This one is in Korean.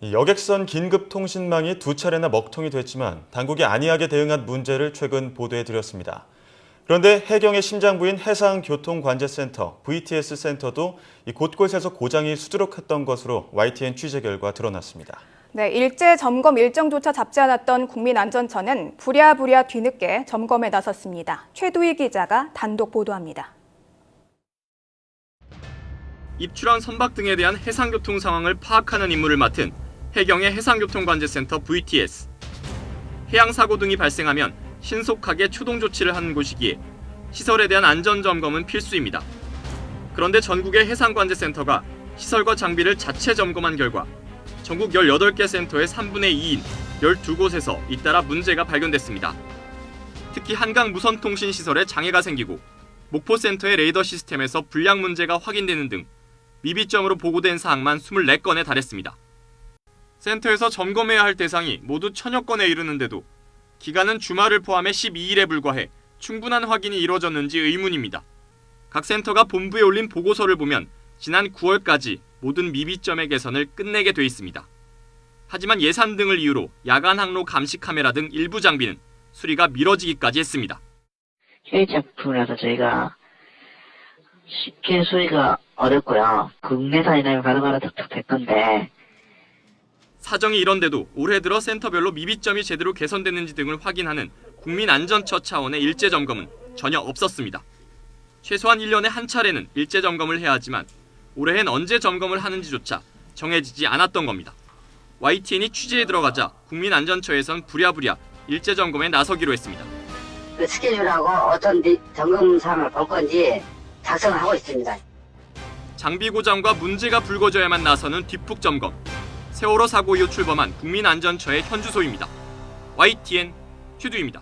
이 여객선 긴급 통신망이 두 차례나 먹통이 됐지만 당국이 안이하게 대응한 문제를 최근 보도해드렸습니다. 그런데 해경의 심장부인 해상교통관제센터 VTS 센터도 곳곳에서 고장이 수두룩했던 것으로 YTN 취재 결과 드러났습니다. 네, 일제 점검 일정조차 잡지 않았던 국민안전처는 부랴부랴 뒤늦게 점검에 나섰습니다. 최두희 기자가 단독 보도합니다. 입출항 선박 등에 대한 해상교통 상황을 파악하는 임무를 맡은 해경의 해상교통관제센터 VTS. 해양사고 등이 발생하면 신속하게 초동 조치를 하는 곳이기에 시설에 대한 안전점검은 필수입니다. 그런데 전국의 해상관제센터가 시설과 장비를 자체 점검한 결과 전국 18개 센터의 3분의 2인 12곳에서 잇따라 문제가 발견됐습니다. 특히 한강 무선통신 시설에 장애가 생기고 목포센터의 레이더 시스템에서 불량 문제가 확인되는 등 미비점으로 보고된 사항만 24건에 달했습니다. 센터에서 점검해야 할 대상이 모두 1000여 건에 이르는데도 기간은 주말을 포함해 12일에 불과해 충분한 확인이 이루어졌는지 의문입니다. 각 센터가 본부에 올린 보고서를 보면 지난 9월까지 모든 미비점의 개선을 끝내게 돼 있습니다. 하지만 예산 등을 이유로 야간 항로 감시 카메라 등 일부 장비는 수리가 미뤄지기까지 했습니다. 해외 제품이라서 저희가 쉽게 수리가 어렵고요. 국내산이나 가져가라 툭툭 될 건데. 사정이 이런데도 올해 들어 센터별로 미비점이 제대로 개선됐는지 등을 확인하는 국민안전처 차원의 일제점검은 전혀 없었습니다. 최소한 1년에 한 차례는 일제점검을 해야 하지만 올해엔 언제 점검을 하는지조차 정해지지 않았던 겁니다. YTN이 취재에 들어가자 국민안전처에선 부랴부랴 일제점검에 나서기로 했습니다. 그 스케줄하고 어떤 점검 사항을 볼 건지 작성을 하고 있습니다. 장비 고장과 문제가 불거져야만 나서는 뒷북 점검. 세월호 사고 이후 출범한 국민안전처의 현주소입니다. YTN 최두희입니다.